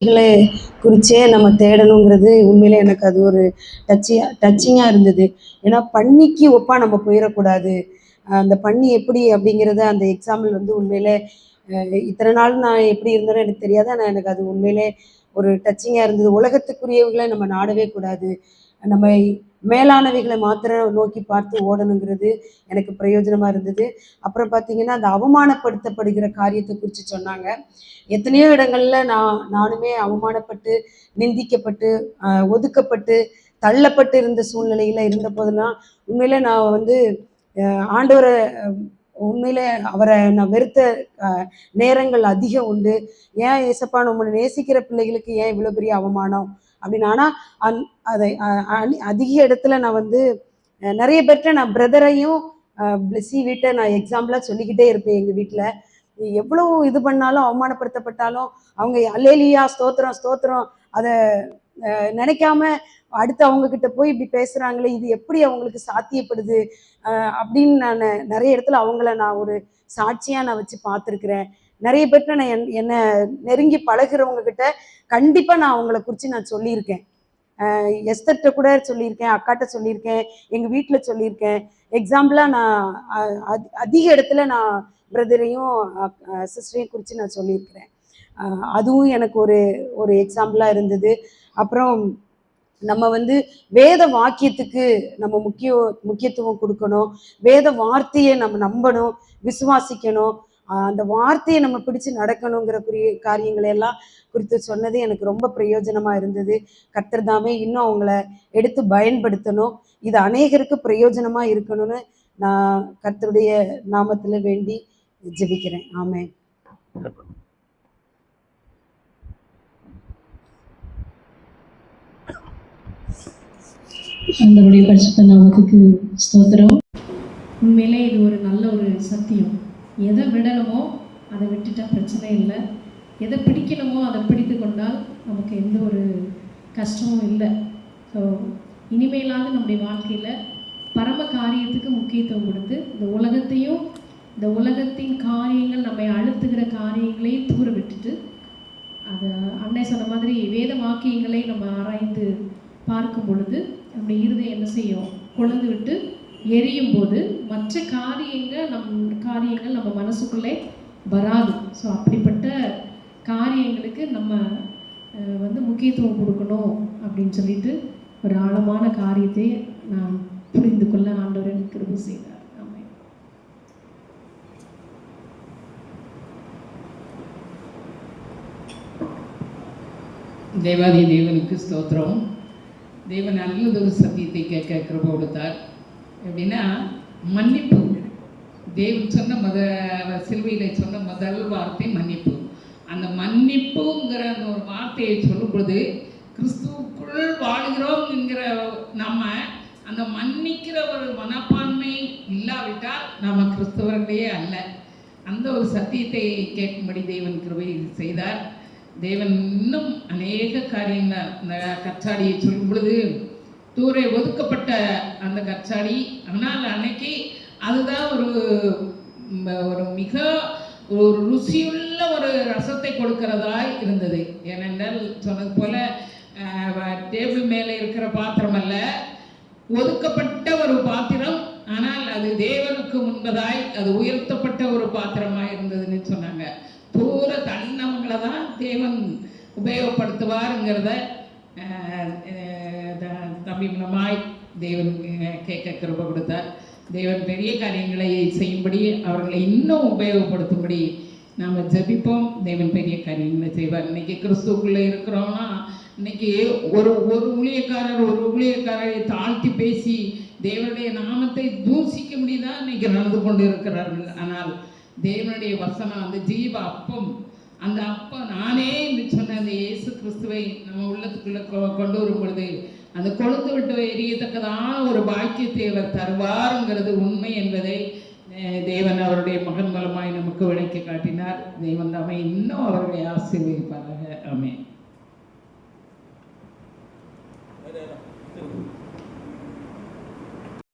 களை குறிச்சே நம்ம தேடணுங்கிறது உண்மையிலே எனக்கு அது ஒரு டச்சிங்காக இருந்தது. ஏன்னா பன்னிக்கு ஒப்பா நம்ம போயிடக்கூடாது. அந்த பன்னி எப்படி அப்படிங்கிறத அந்த எக்ஸாம்பிள் வந்து உண்மையிலே இத்தனை நாள் நான் எப்படி இருந்தேனோ எனக்கு தெரியாது. ஆனால் எனக்கு அது உண்மையிலே ஒரு டச்சிங்காக இருந்தது. உலகத்துக்குரியவைகளை நம்ம நாடவே கூடாது. நம்ம மேலானவைகளை மாத்திரம் நோக்கி பார்த்து ஓடணுங்கிறது எனக்கு பிரயோஜனமாக இருந்தது. அப்புறம் பார்த்தீங்கன்னா, அந்த அவமானப்படுத்தப்படுகிற காரியத்தை குறித்து சொன்னாங்க. எத்தனையோ இடங்கள்ல நானுமே அவமானப்பட்டு, நிந்திக்கப்பட்டு, ஒதுக்கப்பட்டு, தள்ளப்பட்டு இருந்த சூழ்நிலையில இருந்த போதெல்லாம் உண்மையிலே நான் வந்து ஆண்டவரை உண்மையிலே அவரை நான் வெறுத்த நேரங்கள் அதிகம் உண்டு. ஏன் ஏசப்பா நம்மளை நேசிக்கிற பிள்ளைகளுக்கு ஏன் இவ்வளோ பெரிய அவமானம் அப்படின்னு. ஆனால் அதை அதிக இடத்துல நான் வந்து நிறைய பேர்கிட்ட நான் பிரதரையும் பிளெஸ்ஸி வீட்டை நான் எக்ஸாம்பிளாக சொல்லிக்கிட்டே இருப்பேன். எங்கள் வீட்டில் எவ்வளோ இது பண்ணாலும் அவமானப்படுத்தப்பட்டாலும் அவங்க அல்லேலியா ஸ்தோத்திரம் ஸ்தோத்திரம் அதை நினைக்காம அடுத்து அவங்கக்கிட்ட போய் இப்படி பேசுகிறாங்களே, இது எப்படி அவங்களுக்கு சாத்தியப்படுது அப்படின்னு நான் நிறைய இடத்துல அவங்கள நான் ஒரு சாட்சியாக நான் வச்சு பார்த்துருக்குறேன். நிறைய பேர்கிட்ட நான் என்னை நெருங்கி பழகிறவங்க கிட்ட கண்டிப்பாக நான் அவங்கள குறித்து நான் சொல்லியிருக்கேன். எஸ்தர்கிட்ட கூட சொல்லியிருக்கேன், அக்காட்ட சொல்லியிருக்கேன், எங்கள் வீட்டில் சொல்லியிருக்கேன். எக்ஸாம்பிளாக நான் அதிக இடத்துல நான் பிரதரையும் சிஸ்டரையும் குறித்து நான் சொல்லியிருக்கிறேன். அதுவும் எனக்கு ஒரு ஒரு எக்ஸாம்பிளாக இருந்தது. அப்புறம் நம்ம வந்து வேத வாக்கியத்துக்கு நம்ம முக்கியத்துவம் கொடுக்கணும். வேத வார்த்தையை நம்ம நம்பணும், விசுவாசிக்கணும். அந்த வார்த்தையை நம்ம பிடிச்சு நடக்கணுங்கிற காரியங்களை எல்லாம் குறித்து சொன்னது எனக்கு ரொம்ப பிரயோஜனமாக இருந்தது. கர்த்தர் தாமே இன்னும் அவங்கள எடுத்து பயன்படுத்தணும். இது அநேகருக்கு பிரயோஜனமாக இருக்கணும்னு நான் கர்த்தருடைய நாமத்தில் வேண்டி ஜெபிக்கிறேன். ஆமென். ஆண்டவருடைய பரிசுத்த நாமத்துக்கு ஸ்தோத்திரம். உண்மையிலே இது ஒரு நல்ல ஒரு சத்தியம். எதை விடணுமோ அதை விட்டுட்டா பிரச்சனை இல்லை. எதை பிடிக்கணுமோ அதை பிடித்து கொண்டால் நமக்கு எந்த ஒரு கஷ்டமும் இல்லை. ஸோ இனிமேலாவது நம்முடைய வாழ்க்கையில் பரம காரியத்துக்கு முக்கியத்துவம் கொடுத்து இந்த உலகத்தின் காரியங்கள் நம்மை அழுத்துகிற காரியங்களையும் தூர விட்டுட்டு அதை அன்னை சொன்ன மாதிரி வேத வாக்கியங்களை நம்ம ஆராய்ந்து பார்க்கும் பொழுது நம்முடைய இருதயம் என்ன செய்யும், கொழுந்து விட்டு எரியும் போது மற்ற காரியங்கள் நம்ம மனசுக்குள்ளே வராது. ஸோ அப்படிப்பட்ட காரியங்களுக்கு நம்ம வந்து முக்கியத்துவம் கொடுக்கணும் அப்படின்னு சொல்லிட்டு ஒரு ஆழமான காரியத்தை நான் புரிந்து கொள்ள ஆண்டவர் எனக்கு கிருபை செய்தார். தேவாதி தேவனுக்கு ஸ்தோத்திரம். தேவன் நல்லதொரு சத்தியத்தை கேட்க கிருபை கொடுத்தார். எப்படின்னா மன்னிப்பு. தேவன் சொன்ன சிலுவையில் சொன்ன முதல் வார்த்தை மன்னிப்பு. அந்த மன்னிப்புங்கிற அந்த ஒரு வார்த்தையை சொல்லும் பொழுது கிறிஸ்துவுக்குள் வாழுகிறோம் என்கிற நம்ம அந்த மன்னிக்கிற ஒரு மனப்பான்மை இல்லாவிட்டால் நம்ம கிறிஸ்தவர்களே அல்ல. அந்த ஒரு சத்தியத்தை கேட்கும்படி தேவன் கிருபை செய்தார். தேவன் இன்னும் அநேக காரியங்கள் அந்த கற்சாடியை சொல்லும் பொழுது தூரை ஒதுக்கப்பட்ட அந்த கற்சாடி, ஆனால் அன்னைக்கு அதுதான் ஒரு மிக ஒரு ருசியுள்ள ஒரு ரசத்தை கொடுக்கிறதாய் இருந்தது. ஏனென்றால் சொன்னது போல டேபிள் மேலே இருக்கிற பாத்திரம் அல்ல, ஒதுக்கப்பட்ட ஒரு பாத்திரம். ஆனால் அது தேவனுக்கு முன்பதாய் அது உயர்த்தப்பட்ட ஒரு பாத்திரமாக இருந்ததுன்னு சொன்னாங்க. தூர தள்ளினவங்களை தான் தேவன் உபயோகப்படுத்துவாருங்கிறத தம்பிமனமாய் தேவன் கேட்க கிருபை கொடுத்தார். தேவன் பெரிய காரியங்களை செய்யும்படி அவர்களை இன்னும் உபயோகப்படுத்தும்படி நாம் ஜெபிப்போம். தேவன் பெரிய காரியங்களை செய்வார். இன்னைக்கு கிறிஸ்துவுக்குள்ளே இருக்கிறோம்னா இன்னைக்கு ஒரு ஊழியக்காரரை தாழ்த்தி பேசி தேவனுடைய நாமத்தை தூசிக்க முடியுதான் இன்னைக்கு நடந்து கொண்டு இருக்கிறார்கள். ஆனால் தேவனுடைய வசனம் அந்த ஜீவ அப்பம், அந்த அப்பம் நானே என்று சொன்ன அந்த இயேசு கிறிஸ்துவை நம்ம உள்ளத்துக்குள்ள கொண்டு வரும் பொழுது அந்த கொழுந்து விட்டு எரியத்தக்கதான ஒரு பாக்கியத்தை அவர் தருவாருங்கிறது உண்மை என்பதை தேவன் அவருடைய மகன் மூலமாய் நமக்கு விளக்கி காட்டினார். தேவன் தாமே இன்னும் அவர்களை ஆசீர்வதிப்பாராக. ஆமென்.